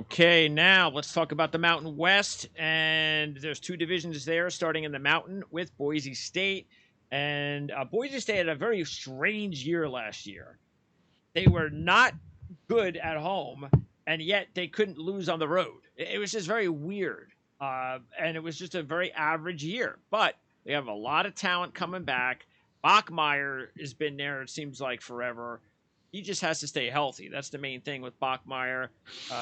Okay, now let's talk about the Mountain West. And there's two divisions there, starting in the Mountain with Boise State. And Boise State had a very strange year last year. They were not good at home, and yet they couldn't lose on the road. It was just very weird. And it was just a very average year. But they have a lot of talent coming back. Bachmeyer has been there, it seems like, forever. He just has to stay healthy. That's the main thing with Bachmeyer.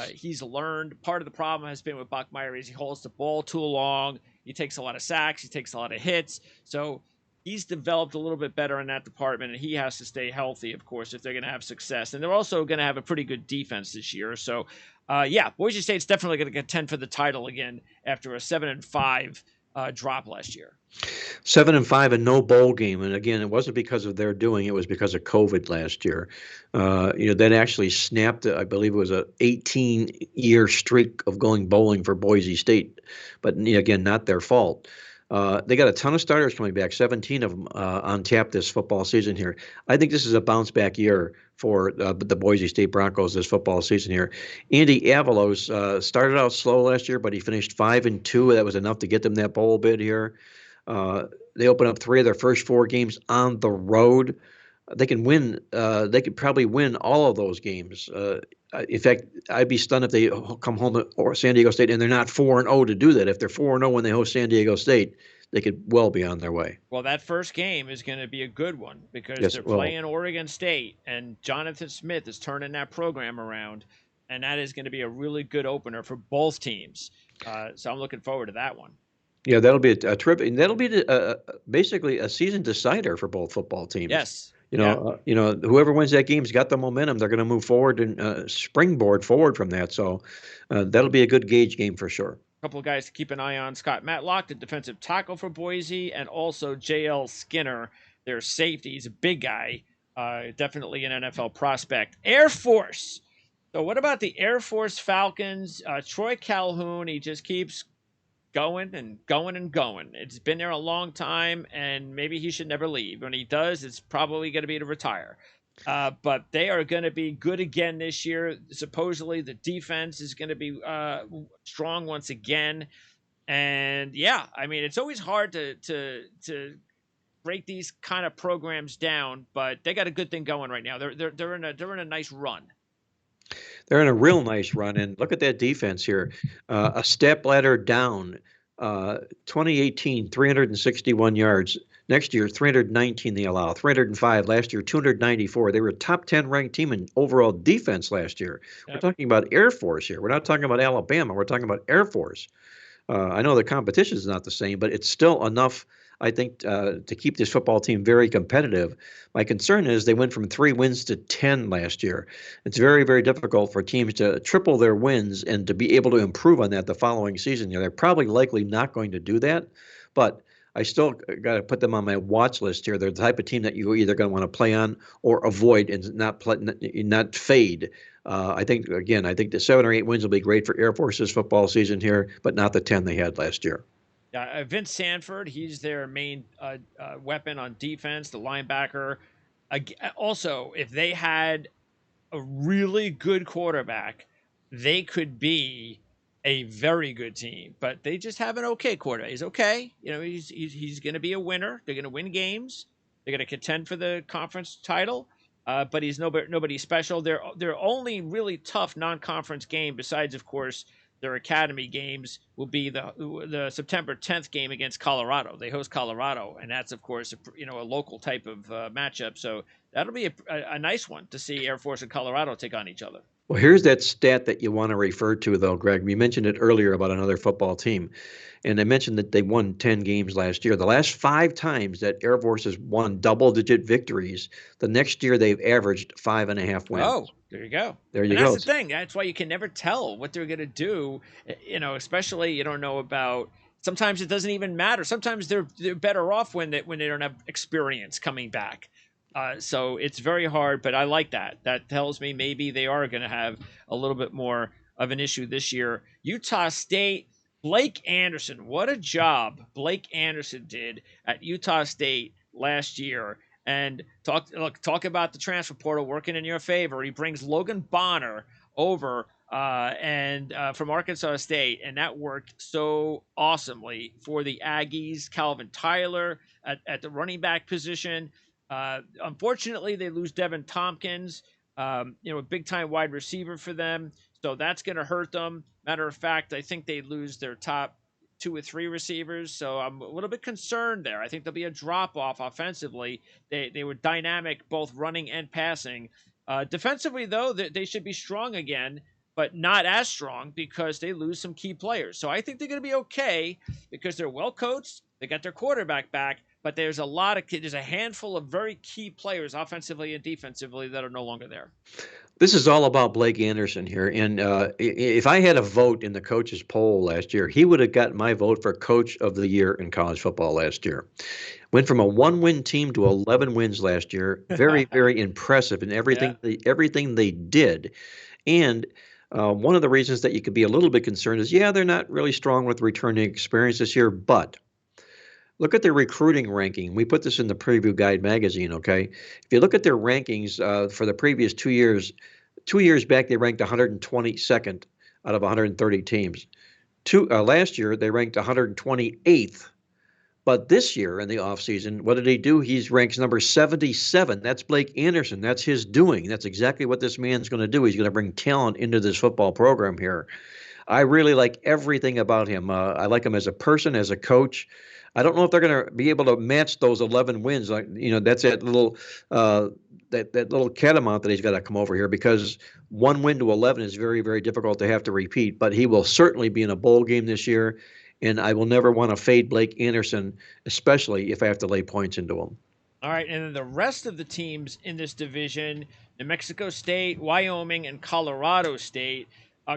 He's learned. Part of the problem has been with Bachmeyer is he holds the ball too long. He takes a lot of sacks. He takes a lot of hits. So he's developed a little bit better in that department, and he has to stay healthy, of course, if they're going to have success. And they're also going to have a pretty good defense this year. So, Boise State's definitely going to contend for the title again after a 7-5 drop last year. 7-5 and no bowl game, and again, it wasn't because of their doing; it was because of COVID last year. That actually snapped. I believe it was a 18-year streak of going bowling for Boise State, but again, not their fault. They got a ton of starters coming back, 17 of them on tap this football season here. I think this is a bounce back year for the Boise State Broncos this football season here. Andy Avalos started out slow last year, but he finished 5-2. That was enough to get them that bowl bid here. They open up 3 of their first 4 games on the road. They can win. They could probably win all of those games. In fact, I'd be stunned if they come home to San Diego State and they're not 4-0 to do that. If they're 4-0 when they host San Diego State, they could well be on their way. Well, that first game is going to be a good one because they're playing Oregon State, and Jonathan Smith is turning that program around, and that is going to be a really good opener for both teams. So I'm looking forward to that one. Yeah, that'll be a trip, and that'll be basically a season decider for both football teams. Yes. Whoever wins that game's got the momentum. They're going to move forward and springboard forward from that. So that'll be a good gauge game for sure. A couple of guys to keep an eye on: Scott Matlock, the defensive tackle for Boise, and also J.L. Skinner, their safety. He's a big guy, definitely an NFL prospect. Air Force. So what about the Air Force Falcons? Troy Calhoun, he just keeps going and going and going. It's been there a long time, and maybe he should never leave. When he does, it's probably going to be to retire. But they are going to be good again this year. Supposedly, the defense is going to be strong once again. And it's always hard to break these kind of programs down, but they got a good thing going right now. They're in a nice run. They're in a real nice run, and look at that defense here. A step ladder down. 2018, 361 yards. Next year, 319 they allow. 305 last year, 294. They were a top 10 ranked team in overall defense last year. Yep. We're talking about Air Force here. We're not talking about Alabama. We're talking about Air Force. I know the competition is not the same, but it's still enough, I think, to keep this football team very competitive. My concern is they went from 3 wins to 10 last year. It's very, very difficult for teams to triple their wins and to be able to improve on that the following season. They're probably likely not going to do that, but I still got to put them on my watch list here. They're the type of team that you're either going to want to play on or avoid and not fade. I think the 7 or 8 wins will be great for Air Force's football season here, but not the 10 they had last year. Vince Sanford, he's their main weapon on defense, the linebacker. Also, if they had a really good quarterback, they could be a very good team. But they just have an okay quarterback. He's okay. He's going to be a winner. They're going to win games. They're going to contend for the conference title. But he's nobody special. Their only really tough non-conference game, besides, of course, their academy games, will be the September 10th game against Colorado. They host Colorado, and that's, of course, a local type of matchup. So that'll be a nice one to see Air Force and Colorado take on each other. Well, here's that stat that you want to refer to, though, Greg. We mentioned it earlier about another football team, and I mentioned that they won 10 games last year. The last 5 times that Air Force has won double-digit victories, the next year they've averaged 5.5 wins. Oh, there you go. There you go. That's the thing. That's why you can never tell what they're going to do. Especially you don't know about. Sometimes it doesn't even matter. Sometimes they're better off when they don't have experience coming back. So it's very hard, but I like that. That tells me maybe they are going to have a little bit more of an issue this year. Utah State, Blake Anderson. What a job Blake Anderson did at Utah State last year. And talk about the transfer portal working in your favor. He brings Logan Bonner over and from Arkansas State, and that worked so awesomely for the Aggies. Calvin Tyler at the running back position. Unfortunately, they lose Devin Tompkins, a big time wide receiver for them. So that's going to hurt them. Matter of fact, I think they lose their top 2 or 3 receivers. So I'm a little bit concerned there. I think there'll be a drop off offensively. They were dynamic, both running and passing. Defensively, though, they should be strong again, but not as strong because they lose some key players. So I think they're going to be okay because they're well coached. They got their quarterback back, but there's a handful of very key players offensively and defensively that are no longer there. This is all about Blake Anderson here. And if I had a vote in the coaches poll last year, he would have got my vote for coach of the year in college football last year. Went from a 1-win team to 11 wins last year. Very, very impressive in everything everything they did. And one of the reasons that you could be a little bit concerned is, they're not really strong with returning experience this year, but look at their recruiting ranking. We put this in the Preview Guide magazine, okay? If you look at their rankings for the previous 2 years, 2 years back they ranked 122nd out of 130 teams. Last year they ranked 128th. But this year in the offseason, what did he do? He's ranked number 77. That's Blake Anderson. That's his doing. That's exactly what this man's going to do. He's going to bring talent into this football program here. I really like everything about him. I like him as a person, as a coach. I don't know if they're going to be able to match those 11 wins. That's that little that little catamount that he's got to come over here, because 1 win to 11 is very, very difficult to have to repeat. But he will certainly be in a bowl game this year, and I will never want to fade Blake Anderson, especially if I have to lay points into him. All right, and then the rest of the teams in this division: New Mexico State, Wyoming, and Colorado State.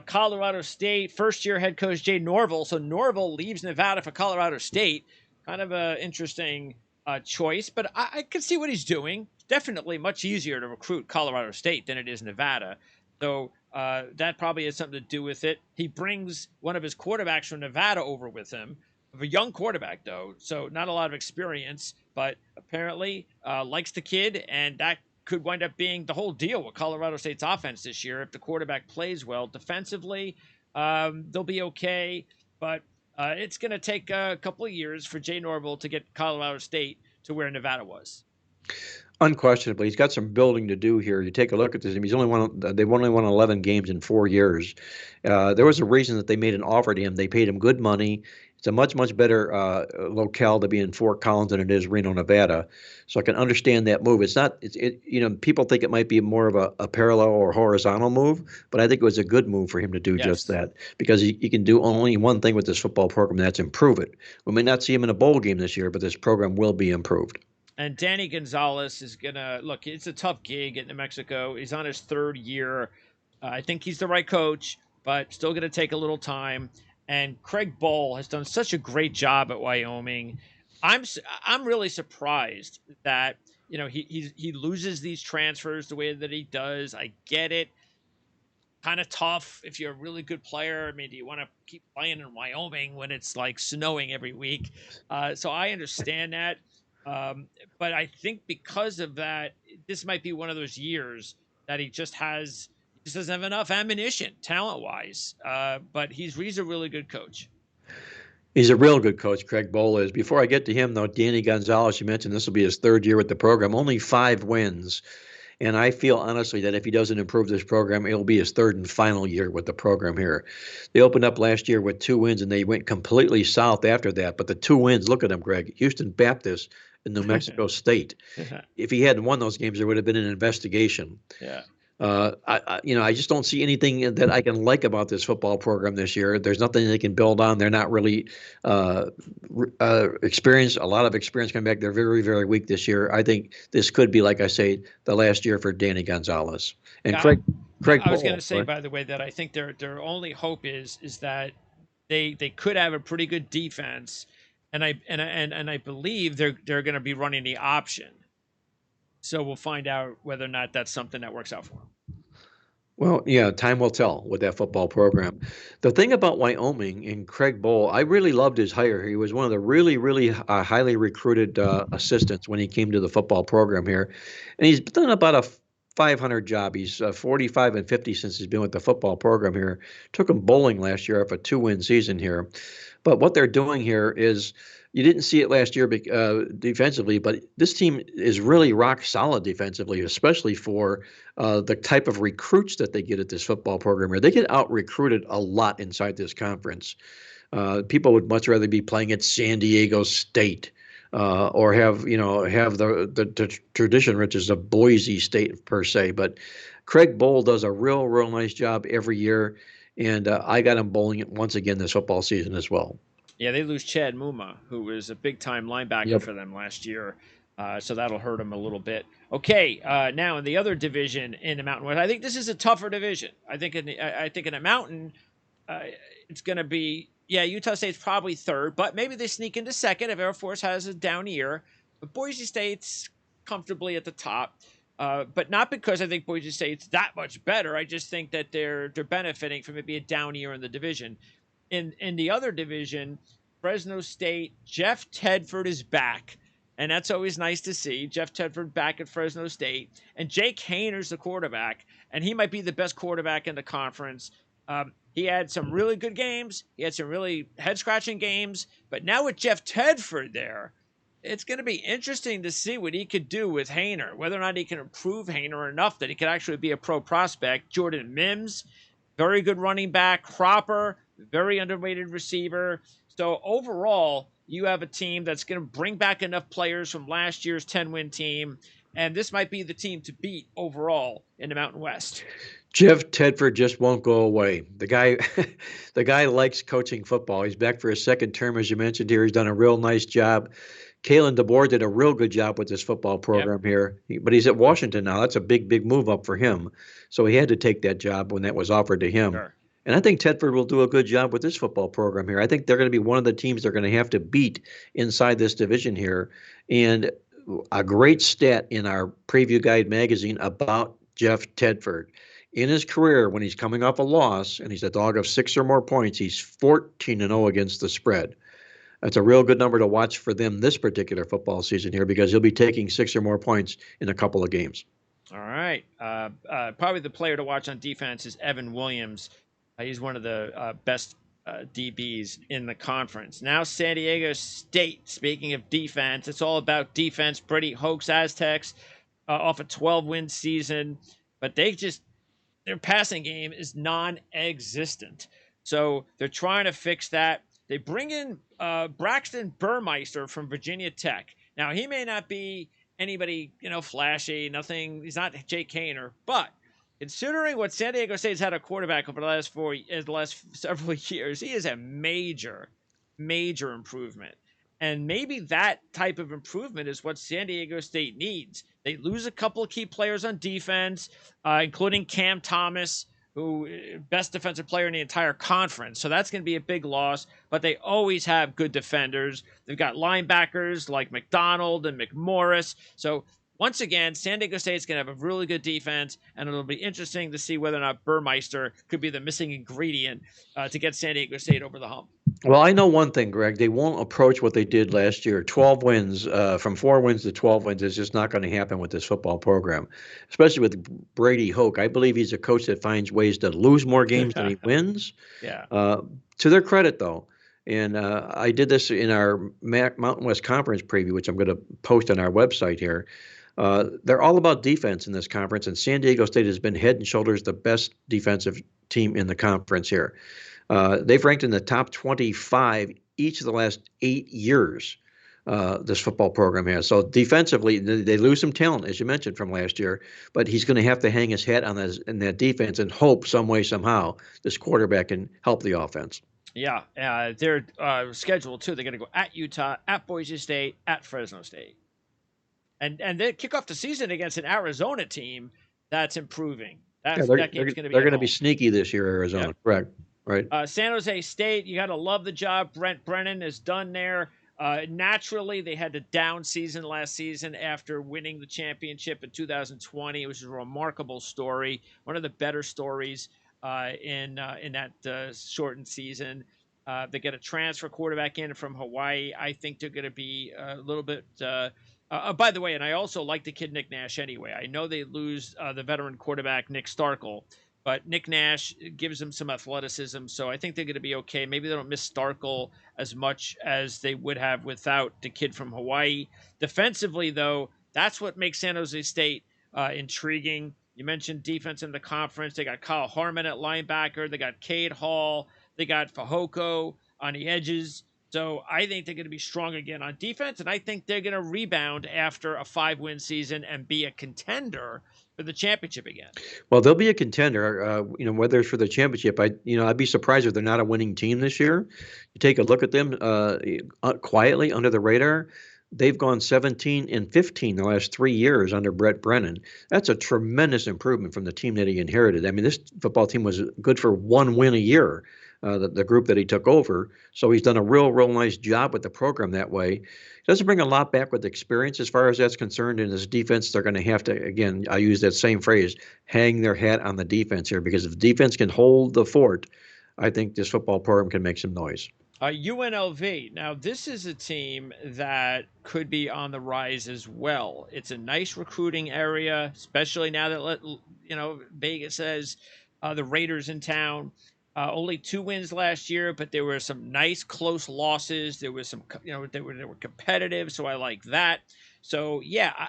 Colorado State, first-year head coach Jay Norvell. So Norvell leaves Nevada for Colorado State. Kind of an interesting choice, but I can see what he's doing. Definitely much easier to recruit Colorado State than it is Nevada. So that probably has something to do with it. He brings one of his quarterbacks from Nevada over with him. A young quarterback, though, so not a lot of experience, but apparently likes the kid, and that could wind up being the whole deal with Colorado State's offense this year. If the quarterback plays well defensively, they'll be okay, but it's going to take a couple of years for Jay Norvell to get Colorado State to where Nevada was. Unquestionably, he's got some building to do here. You take a look at this. They've only won 11 games in 4 years. There was a reason that they made an offer to him. They paid him good money. It's a much, much better locale to be in Fort Collins than it is Reno, Nevada. So I can understand that move. It's not, people think it might be more of a parallel or horizontal move, but I think it was a good move for him to do just that, because he can do only one thing with this football program, and that's improve it. We may not see him in a bowl game this year, but this program will be improved. And Danny Gonzalez is going to look, it's a tough gig at New Mexico. He's on his 3rd year. I think he's the right coach, but still going to take a little time. And Craig Bohl has done such a great job at Wyoming. I'm really surprised that he loses these transfers the way that he does. I get it. Kind of tough if you're a really good player. I mean, do you want to keep playing in Wyoming when it's like snowing every week? So I understand that. But I think because of that, this might be one of those years that he just doesn't have enough ammunition talent-wise. But he's a really good coach. He's a real good coach, Craig Bohl is. Before I get to him, though, Danny Gonzalez, you mentioned this will be his 3rd year with the program, only 5 wins. And I feel honestly that if he doesn't improve this program, it'll be his 3rd and final year with the program here. They opened up last year with 2 wins, and they went completely south after that. But the 2 wins, look at them, Greg. Houston Baptist and New Mexico State. If he hadn't won those games, there would have been an investigation. Yeah. I just don't see anything that I can like about this football program this year. There's nothing they can build on. They're not really experienced. A lot of experience coming back. They're very, very weak this year. I think this could be, like I say, the last year for Danny Gonzalez and Craig. I was going to say, by the way, that I think their only hope is that they could have a pretty good defense, and I believe they're going to be running the option. So we'll find out whether or not that's something that works out for him. Well, yeah, time will tell with that football program. The thing about Wyoming and Craig Bohl, I really loved his hire. He was one of the really, really highly recruited assistants when he came to the football program here. And he's done about a 500 job. He's 45 and 50 since he's been with the football program here. Took him bowling last year off a 2-win season here. But what they're doing here is, you didn't see it last year defensively, but this team is really rock solid defensively, especially for the type of recruits that they get at this football program here. They get out recruited a lot inside this conference. People would much rather be playing at San Diego State or have the tradition riches of Boise State per se. But Craig Bowl does a real nice job every year, and I got him bowling it once again this football season as well. Yeah, they lose Chad Muma, who was a big-time linebacker for them last year. So that'll hurt them a little bit. Okay, now in the other division in the Mountain West, I think this is a tougher division. I think in the Mountain, it's going to be, Utah State's probably third, but maybe they sneak into second if Air Force has a down year. But Boise State's comfortably at the top, but not because I think Boise State's that much better. I just think that they're benefiting from maybe a down year in the division. In the other division, Fresno State, Jeff Tedford is back, and that's always nice to see. Jeff Tedford back at Fresno State, and Jake Hayner's the quarterback, and he might be the best quarterback in the conference. He had some really good games. He had some really head-scratching games, but now with Jeff Tedford there, it's going to be interesting to see what he could do with Hayner, whether or not he can improve Hayner enough that he could actually be a pro prospect. Jordan Mims, very good running back. Cropper, very underrated receiver. So overall, you have a team that's going to bring back enough players from last year's 10-win team, and this might be the team to beat overall in the Mountain West. Jeff Tedford just won't go away. The guy likes coaching football. He's back for his second term, as you mentioned here. He's done a real nice job. Kalen DeBoer did a real good job with this football program here, but he's at Washington now. That's a big move up for him. So he had to take that job when that was offered to him. Sure. And I think Tedford will do a good job with this football program here. I think they're going to be one of the teams they're going to have to beat inside this division here. And a great stat in our preview guide magazine about Jeff Tedford. In his career, when he's coming off a loss and he's a dog of 6 or more points, he's 14-0 against the spread. That's a real good number to watch for them this particular football season here, because he'll be taking 6 or more points in a couple of games. All right. Probably the player to watch on defense is Evan Williams. He's one of the best DBs in the conference. Now San Diego State, speaking of defense, it's all about defense. Brady Hoke's Aztecs off a 12-win season, but their passing game is non-existent. So they're trying to fix that. They bring in Braxton Burmeister from Virginia Tech. Now, he may not be anybody, flashy, nothing. He's not Jake Hayner, but considering what San Diego State's had a quarterback over the last several years, he is a major improvement. And maybe that type of improvement is what San Diego State needs. They lose a couple of key players on defense, including Cam Thomas, who best defensive player in the entire conference. So that's going to be a big loss, but they always have good defenders. They've got linebackers like McDonald and McMorris. So once again, San Diego State's going to have a really good defense, and it'll be interesting to see whether or not Burmeister could be the missing ingredient to get San Diego State over the hump. Well, I know one thing, Greg. They won't approach what they did last year. 12 wins, from 4 wins to 12 wins is just not going to happen with this football program, especially with Brady Hoke. I believe he's a coach that finds ways to lose more games than he wins. Yeah. To their credit, though, and I did this in our Mountain West Conference preview, which I'm going to post on our website here. They're all about defense in this conference, and San Diego State has been head and shoulders the best defensive team in the conference here. They've ranked in the top 25 each of the last 8 years, this football program has. So defensively, they lose some talent, as you mentioned, from last year, but he's going to have to hang his hat on in that defense and hope some way, somehow, this quarterback can help the offense. Yeah, they're scheduled, too. They're going to go at Utah, at Boise State, at Fresno State. And they kick off the season against an Arizona team that's improving. That game's going to be. They're going to be sneaky this year, Arizona. Yep. Correct. Right. San Jose State, you got to love the job Brent Brennan has done there. Naturally, they had a down season last season after winning the championship in 2020. It was a remarkable story, one of the better stories in that shortened season. They get a transfer quarterback in from Hawaii. I think they're going to be a little bit By the way, and I also like the kid Nick Nash anyway. I know they lose the veteran quarterback Nick Starkel, but Nick Nash gives them some athleticism, so I think they're going to be okay. Maybe they don't miss Starkel as much as they would have without the kid from Hawaii. Defensively, though, that's what makes San Jose State intriguing. You mentioned defense in the conference. They got Kyle Harmon at linebacker. They got Cade Hall. They got Fahoko on the edges. So I think they're going to be strong again on defense, and I think they're going to rebound after a 5-win season and be a contender for the championship again. Well, they'll be a contender, whether it's for the championship. I'd be surprised if they're not a winning team this year. You take a look at them quietly under the radar. They've gone 17-15 the last 3 years under Brett Brennan. That's a tremendous improvement from the team that he inherited. I mean, this football team was good for 1 win a year. The group that he took over. So he's done a real nice job with the program that way. He doesn't bring a lot back with experience as far as that's concerned. In his defense, they're going to have to, again, I use that same phrase, hang their hat on the defense here, because if the defense can hold the fort, I think this football program can make some noise. UNLV. Now, this is a team that could be on the rise as well. It's a nice recruiting area, especially now that, Vegas says the Raiders in town. Only 2 wins last year, but there were some nice close losses. There was some, they were competitive, so I like that. So yeah,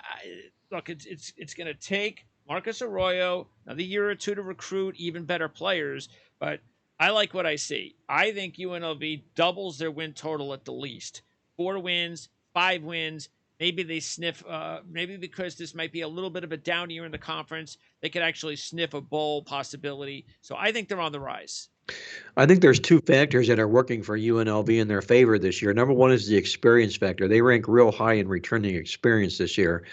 look, it's going to take Marcus Arroyo another year or two to recruit even better players, but I like what I see. I think UNLV doubles their win total at the least. 4 wins, 5 wins. Maybe they sniff, maybe because this might be a little bit of a down year in the conference, they could actually sniff a bowl possibility. So I think they're on the rise. I think there's 2 factors that are working for UNLV in their favor this year. Number 1 is the experience factor. They rank real high in returning experience this year.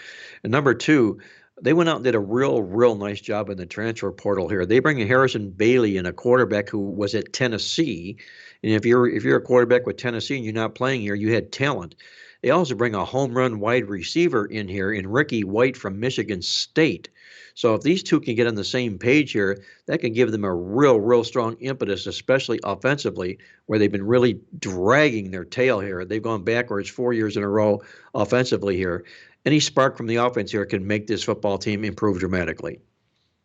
And number 2, they went out and did a real nice job in the transfer portal here. They bring Harrison Bailey in, a quarterback who was at Tennessee. And if you're a quarterback with Tennessee and you're not playing here, you had talent. They also bring a home run wide receiver in here in Ricky White from Michigan State. So if these 2 can get on the same page here, that can give them a real strong impetus, especially offensively, where they've been really dragging their tail here. They've gone backwards 4 years in a row offensively here. Any spark from the offense here can make this football team improve dramatically.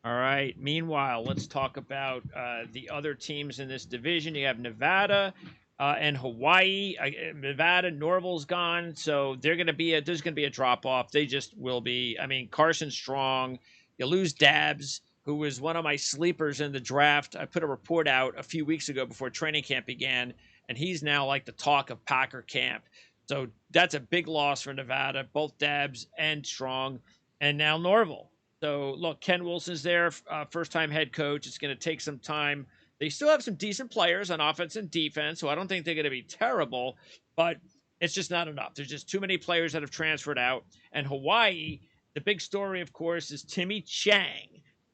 All right. Meanwhile, let's talk about the other teams in this division. You have Nevada and Hawaii. Nevada, Norval's gone, so there's going to be a drop off. They just will be. I mean, Carson Strong. You lose Dabbs, who was one of my sleepers in the draft. I put a report out a few weeks ago before training camp began, and he's now like the talk of Packer camp. So that's a big loss for Nevada, both Dabbs and Strong, and now Norval. So look, Ken Wilson's there, first-time head coach. It's going to take some time. They still have some decent players on offense and defense, so I don't think they're going to be terrible, but it's just not enough. There's just too many players that have transferred out. And Hawaii, the big story, of course, is Timmy Chang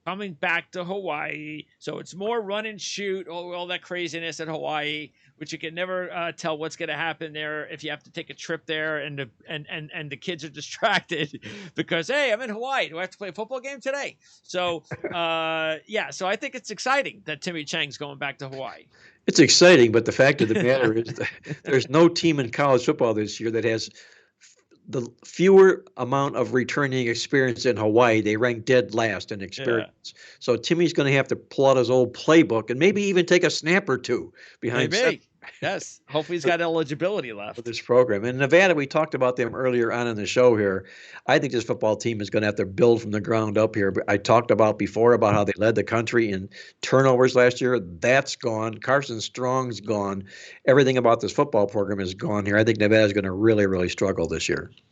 coming back to Hawaii. So it's more run and shoot, all that craziness at Hawaii, which you can never tell what's going to happen there if you have to take a trip there and the kids are distracted because, hey, I'm in Hawaii. Do I have to play a football game today? So, so I think it's exciting that Timmy Chang's going back to Hawaii. It's exciting, but the fact of the matter is that there's no team in college football this year that has the fewer amount of returning experience in Hawaii. They rank dead last in experience. Yeah. So Timmy's going to have to pull out his old playbook and maybe even take a snap or 2 behind. Maybe. Yes. Hopefully he's got eligibility left for this program. In Nevada, we talked about them earlier on in the show here. I think this football team is going to have to build from the ground up here. I talked about before about how they led the country in turnovers last year. That's gone. Carson Strong's gone. Everything about this football program is gone here. I think Nevada is going to really struggle this year.